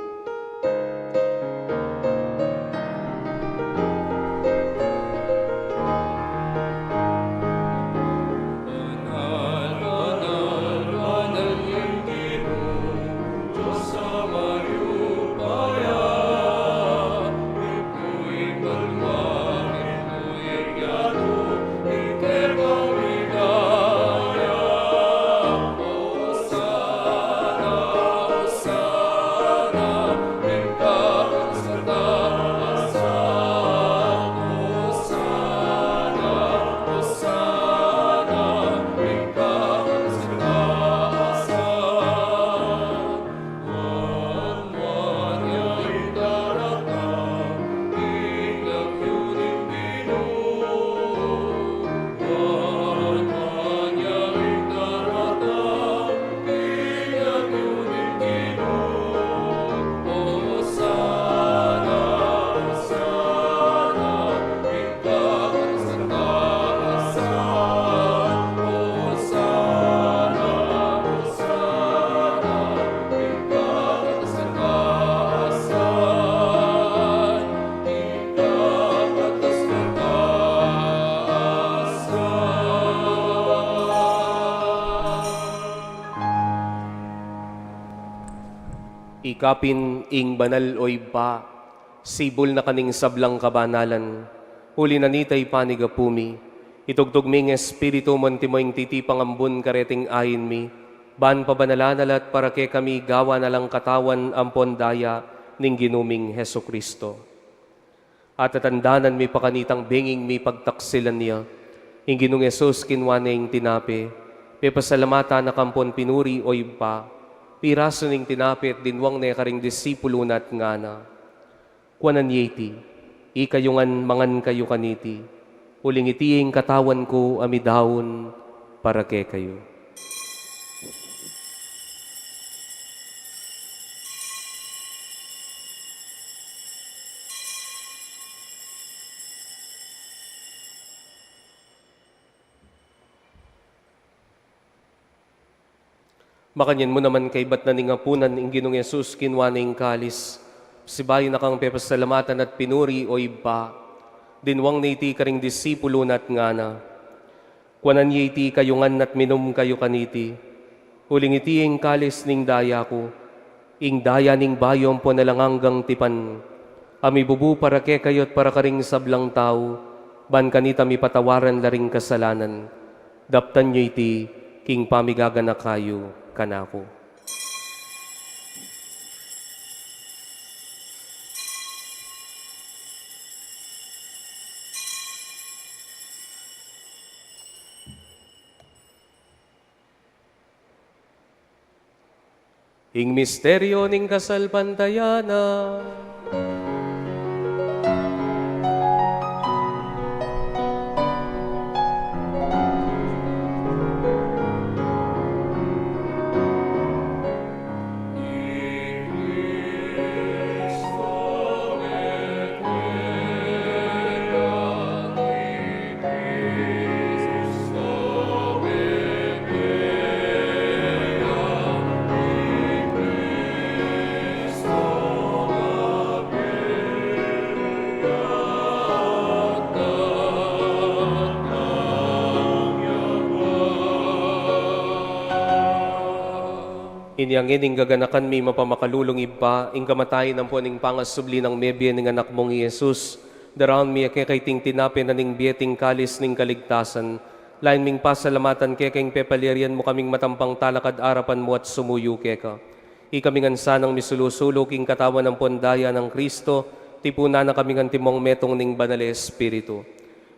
kapin ing banal oy pa, sibol na kaning sablang kabanalan, huli na nitay panigapumi, itugtugming espiritu montimoing titipang ambun kareting ayin mi, ban pabanalanalat para ke kami gawa na lang katawan ampon daya ning ginuming Heso Kristo. At tatandanan mi pakanitang benging mi pagtaksilan niya, ing ginung Yesus kinwaning tinape, pepasalamata na kampon pinuri oy pa, piraso ning tinapit dinwang ne karing disipulo nat ngana. Kuanan yeti, ikayungan mangan kayo kaniti, uling itiing katawan ko amidawon para ke kayo. Makanyan mo naman kay bat na ningapunan ing ginong Yesus kinwaning kalis. Sibayo na kang pepasalamatan at pinuri o iba. Dinwang na iti karing disipulo nat ngana. Kuanan iti kayungan at minum kayo kaniti. Huling iti ing kalis ning daya ko. Ing daya ning bayom po nalanganggang tipan. Ami bubu para ke kayot para karing sablang tao. Ban kanita mi patawaran laring kasalanan. Daptan nyo iti king pamigagana kayo kanako. Ing misteryo ning kasalpantayana, inyangin ing gaganakan mi mapamakalulong iba, ing kamatayin ang puaning pangasubli ng mebye ng anak mong Yesus, daraon mi ake kay ting tinapin na ning bieting kalis ning kaligtasan, lain ming pasalamatan ke kayong pepalerian mo kaming matampang talakad arapan mo at sumuyo ke ka. Ikaming ansanang misulusulok ing katawan ng pondaya ng Kristo, tipuna na kaming antimong metong ning banal espiritu.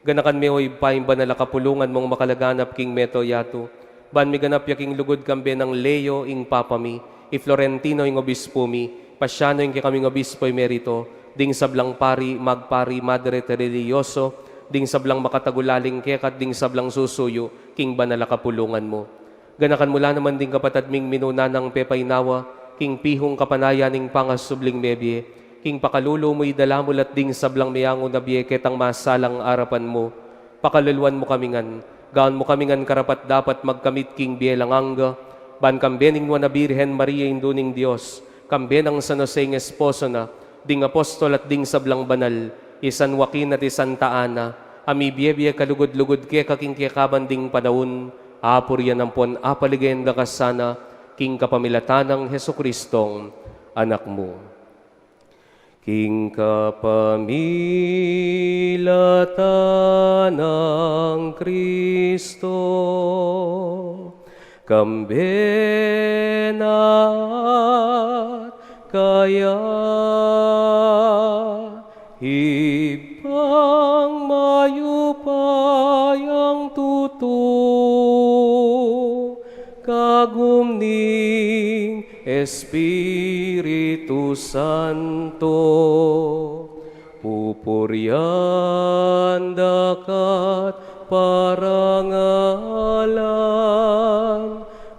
Ganakan mi hoy paing banal kapulungan mong makalaganap king meto yato, ban mi ganap yaking lugod kambe ng Leo ing papami, i Florentino ing obispo mi, pasyano ing kaming obispo emerito, ding sablang pari, magpari, madre religyoso, ding sablang makatagulaling kekat, ding sablang susuyo, king banala kapulungan mo. Ganakan mula naman ding kapatad ming minuna ng pepaynawa, king pihong kapanaya ning pangasubling mebye, king pakalulo mo'y dalamulat ding sablang miyango na biye ketang masalang arapan mo, pakaluluan mo kamingan, gaan mo kamingan karapat dapat magkamit king bielanganga, ban kambening mo na Birhen Maria induning Diyos, kambenang San Jose ng esposo na, ding apostol at ding sablang banal, isan Joaquin at isan Taana, ami biyebye kalugod-lugod ke kaking kekaban ding panahon, apuryan ang pon apaligenda kasana, king kapamilatan ng Heso Kristong anak mo. King kapamilatan ng Kristo, kambenat kaya ibang mayupayang tuto, kagumning Espiritu Santo, pupuryan dakat parangalan,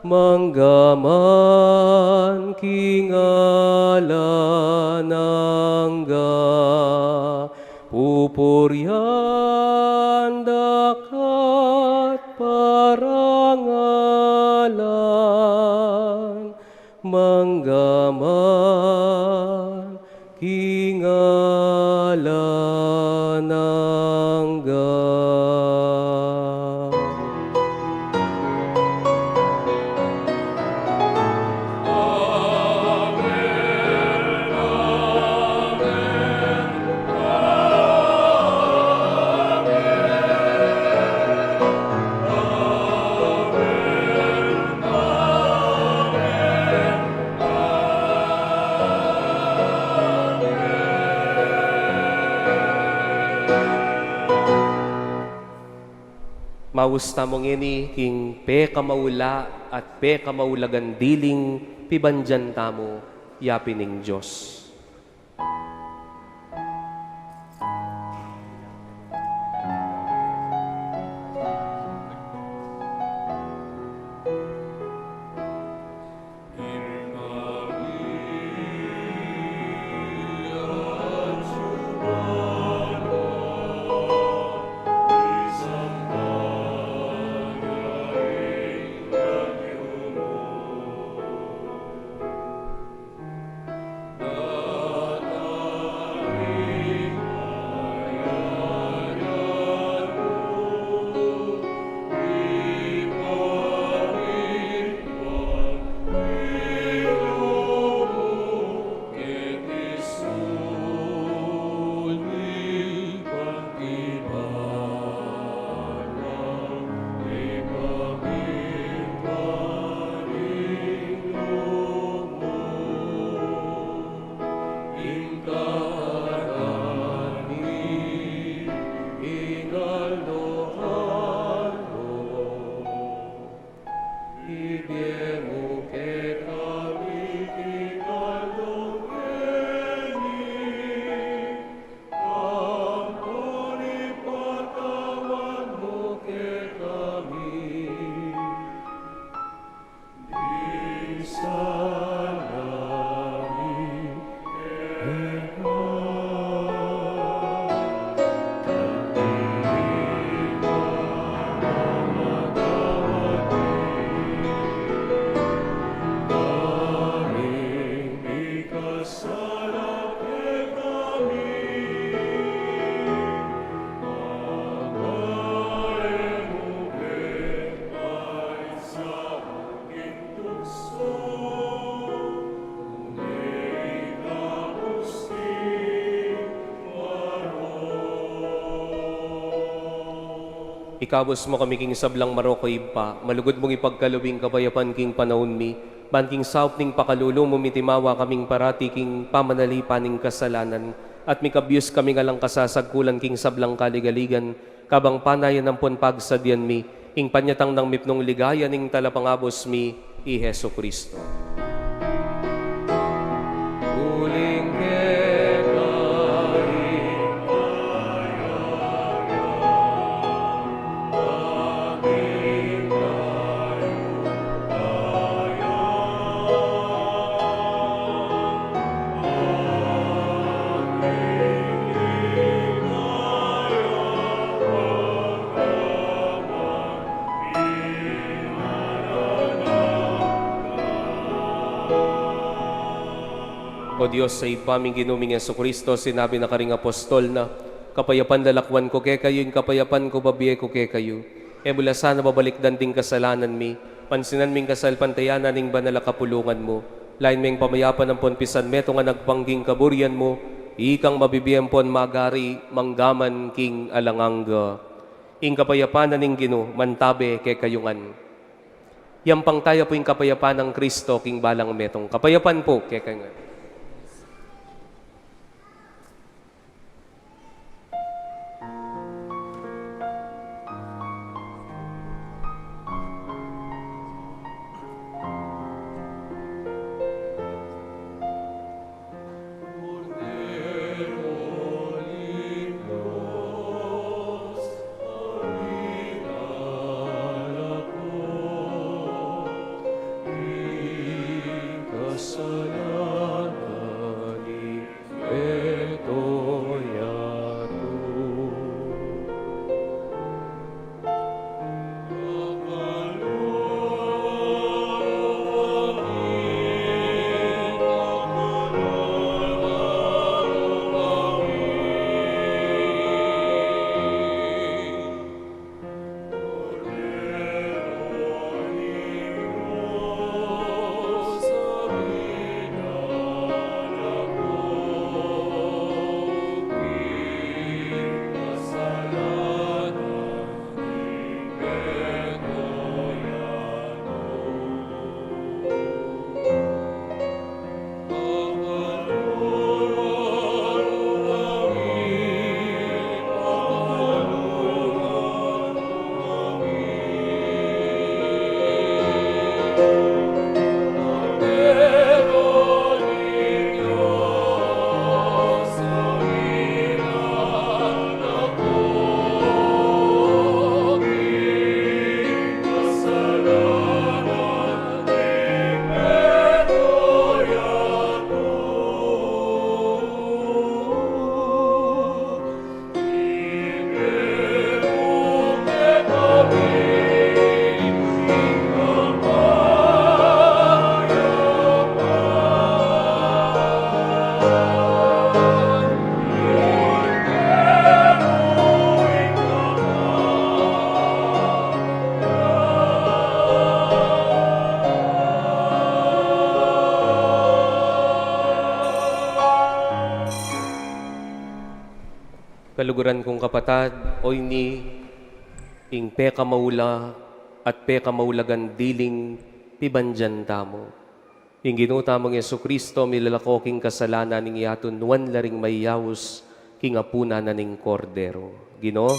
manggaman kingalan angga, pupuryan dakat parangalan, manggaman kingalan angga. Amen. Paus tamong ini, king pe kamaula at pe kamaulagan diling pibanjan tamo, yapining Diyos. Ikabos mo kami king sablang marokoy pa, malugod mong ipagkalubing kabayapan king panahon mi, ban king saup ning pakalulong mo mitimawa kaming parati king pamanalipaning kasalanan, at mikabyus kami nga lang kasasagkulan king sablang kaligaligan, kabang panayan ng ponpagsadyan mi, ing panyatang ng mipnong ligaya ning talapangabos mi, i Heso Kristo. Uling O Diyos, sa ipaming ginuming Yesu Kristo, sinabi na karing apostol na, kapayapan lalakwan ko ke kayo, yung kapayapan ko babiye ko ke kayo. E mula sana babalik danding kasalanan mi, pansinan ming kasalpantayanan ning banala kapulungan mo, lain ming pamayapan ng ponpisan meto nga nagpangging kaburyan mo, ikang mabibiyem pon magari, manggaman king alanganga. Ing kapayapan ning gino, mantabe ke kayungan. Yampang tayo po yung kapayapan ng Kristo, king balang metong. Kapayapan po ke kayungan. Kasalanan Kaluguran kong kapatad, oy ni ing peka maula at peka maulagan diling pibanjan tamo. Ing ginutamang Yesu Kristo, milalako king kasalanan ning yaton nuan laring mayawos king apuna na ning kordero. Gino,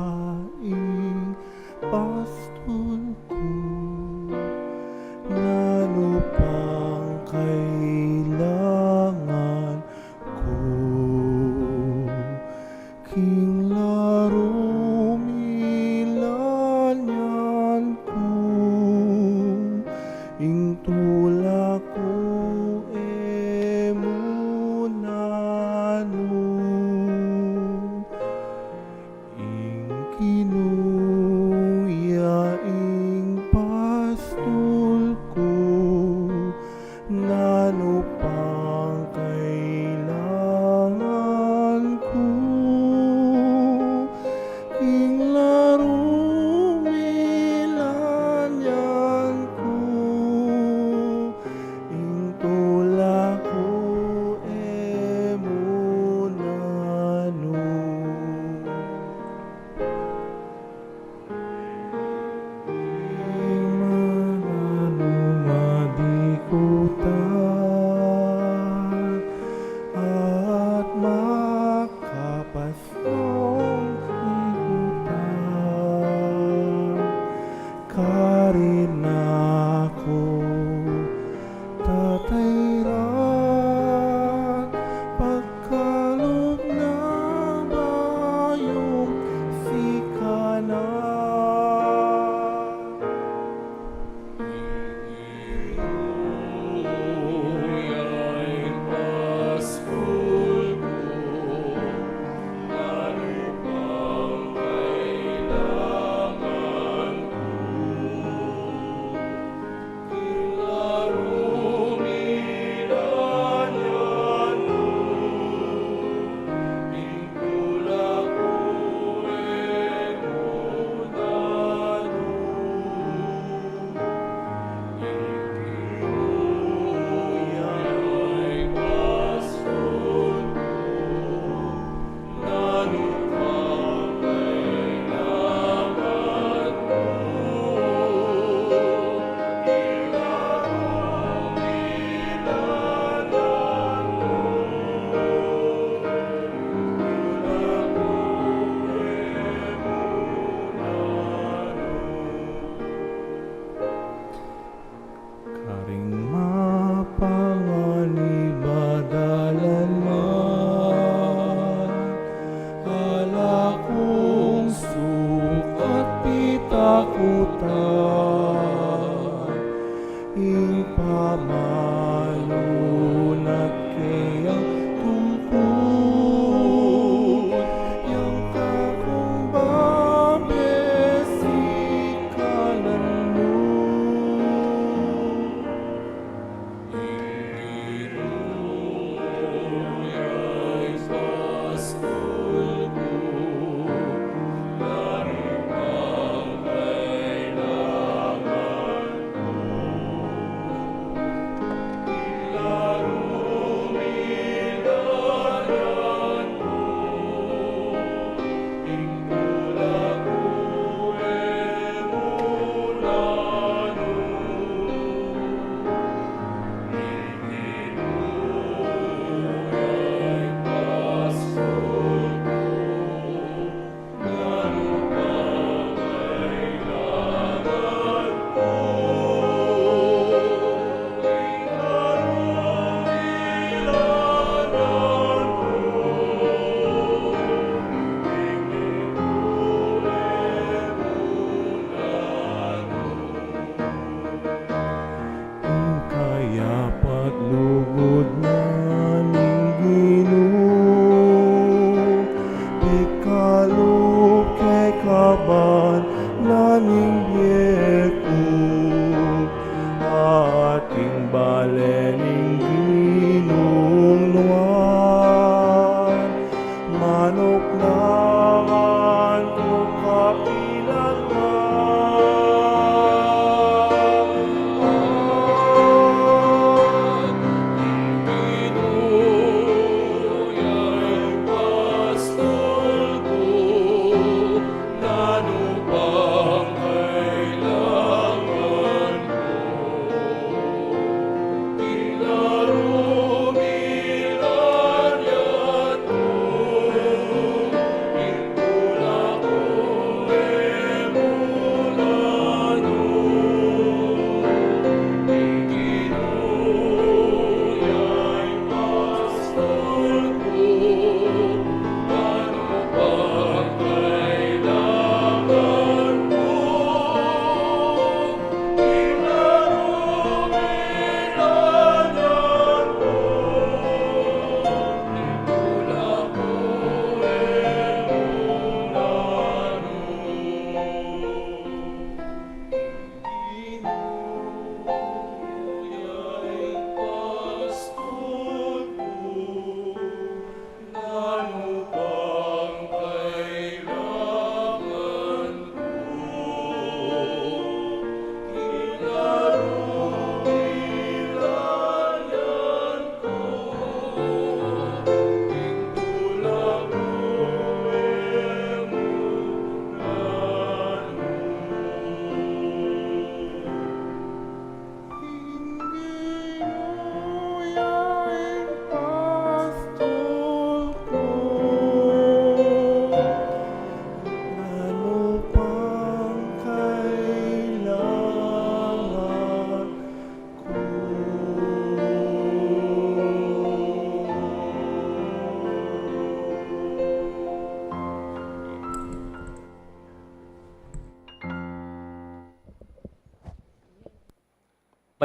Kinuyaing pastol ko, lalo pang kailangan ko. King laro milanyan ko, ing tulak ko ing kinuyaing pastol ko, nano pang kailangan ko. Ing laro milanyan ko, ing tulak ko emunano. Ing manano madikutan,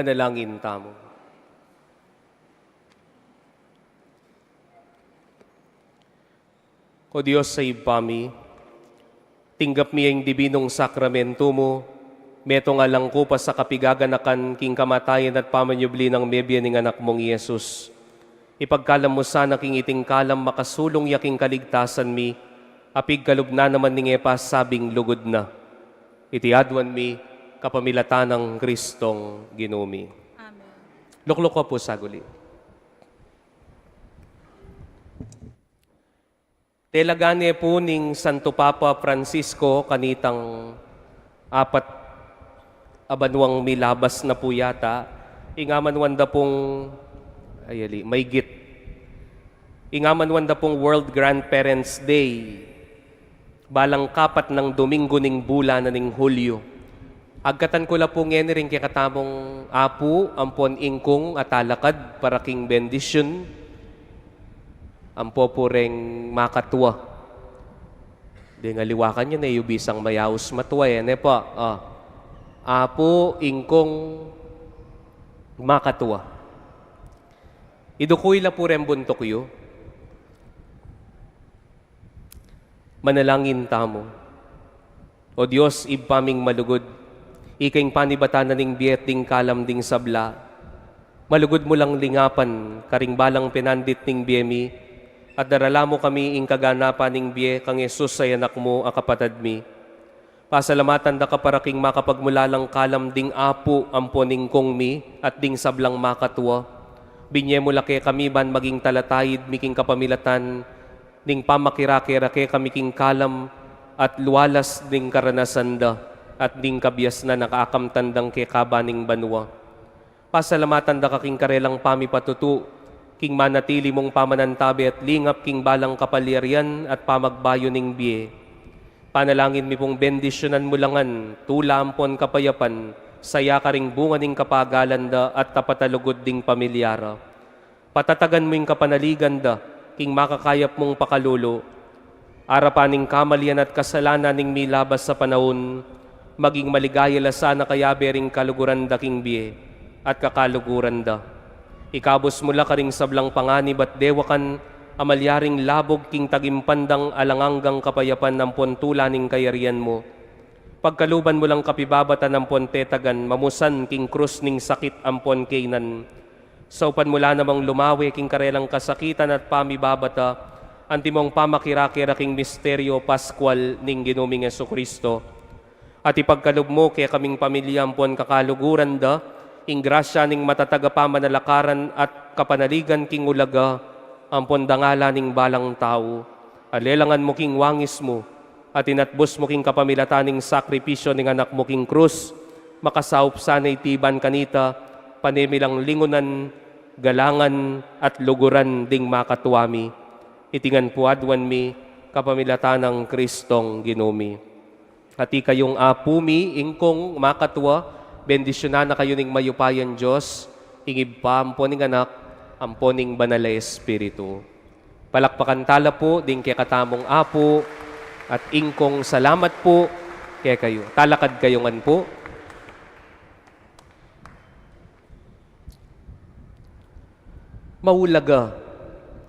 Panalangin tamo. O Diyos sa ibami, tinggap mi ang dibinong sakramento mo, metong alang ko pa sa kapigaganakan king kamatayan at pamanyubli ng mebya ng anak mong Yesus. Ipagkalam mo sana king iting kalam makasulong yaking kaligtasan mi, apig kalub na naman ning epas sabing lugod na. Itiadwan mi, kapamilatan ng Kristong Ginumi. Amen. Luklok ko po saguli. Telagane po ning Santo Papa Francisco kanitang apat abanwang milabas na po yata, ingaman wanda pong ayali, may git. Ingaman wanda pong World Grandparents Day, balang kapat ng Domingo ning bulan na ning Hulyo. Agkatan ko la po ngeni rin kay katamong apu, ampon ingkong atalakad para king bendisyon, ampo po ring makatwa. Di nga liwakan niya na yubisang mayaos matwa yan po. Apo, ingkong, makatwa. Idukoy la po rin buntok yu. Manalangin tamo. O Diyos, ibpaming malugod, ikaing panibata na ning biyet ding kalam ding sabla, malugod mo lang lingapan, karing balang pinandit ning biyemi, at darala mo kami ing kaganapan ning biye kang Yesus sa anak mo akapatad mi. Pasalamatan da kaparaking makapagmulalang kalam ding apo amponing kong mi at ding sablang makatwa. Binye mo laki kami ban maging talatayid miking kapamilatan ning pamakirakirake kami king kalam at luwalas ding karanasan da at ding kabyas na nakaakamtandang ke kabaning banwa. Pasalamatan da kaking karelang pamipatutu king manatili mong pamanantabi at lingap king balang kapalyarian at pamagbayo ning biye. Panalangin mi pong bendisyonan mo langan, tula ampon kapayapan, saya ka ring bunga ning kapagalanda at tapatalugod ding pamilyara. Patatagan mo yung kapanaligan da, king makakayap mong pakalulo, arapaning kamalian at kasalanan ning milabas sa panahon, maging maligaya la sana kaya bering kaluguran da king biye at kakaluguran da. Ikabos mula ka ring sablang panganib at dewakan, amalyaring labog king tagimpandang alanganggang kapayapan ng pontula ning kayarian mo. Pagkaluban mo lang kapibabata ng pontetagan, mamusan king krus ning sakit ampon kainan. Saupan mula namang lumawi king karelang kasakitan at pamibabata, antimong pamakirakira king misteryo Pascual ning Ginoming Jesucristo. At ipagkalub mo kaya kaming pamilya ampon kakaluguran da, ing grasya ning matataga pa manalakaran at kapanaligan king ulaga, ampon dangala ning balang tao. Alelangan mo king wangis mo, at inatbos mo king kapamilataning sakripisyo ning anak mo king krus, makasaup sanay tiban kanita, panemilang lingunan, galangan at luguran ding makatuwami. Itingan puadwan mi, kapamilatanang Kristong Ginumi. At ikayong apumi, ingkong makatuwa, bendisyonan na kayo ning mayupayan Diyos, ingib pa amponing anak, amponing banal na Espiritu. Palakpakan tala po, ding kaya katamong apo, at ingkong salamat po kaya kayo. Talakad kayongan po. Maulaga,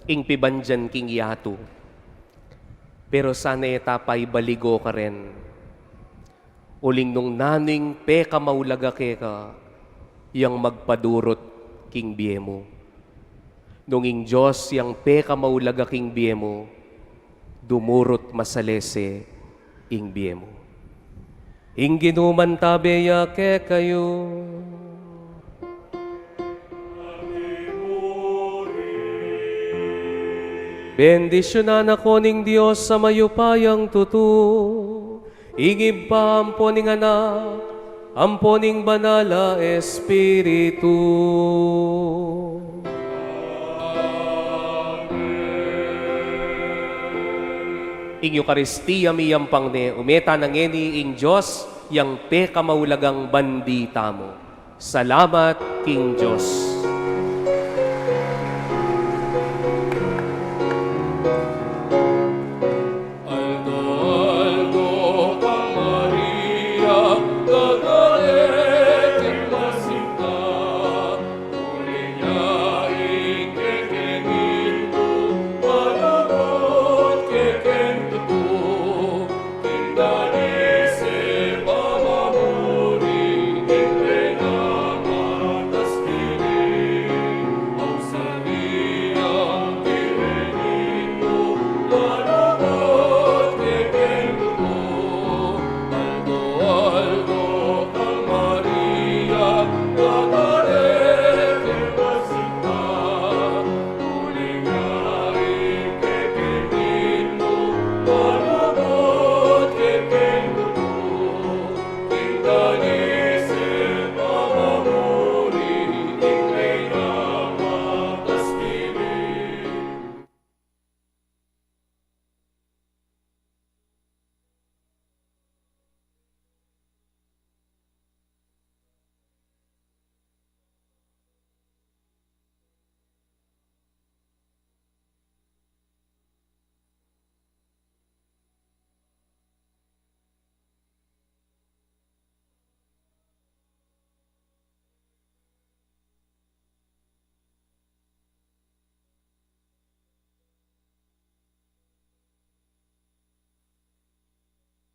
ing pibandyan king yato. Pero sana etapay baligo ka rin. Uling nung naning peka maulaga keka, yang magpadurot king biye mo. Nunging Diyos yang peka maulaga king biye mo, dumurot masalese ing biye mo. Ing ginuman tabeya ke kayo. Bendisyonan ako ning Diyos sa mayupayang tutu. Ingib pa amponing anak, amponing banala Espiritu. Ing Eucharistia miyang pangne, umeta ng eni ing Diyos, yang peka maulagang bandita mo. Salamat, King Diyos.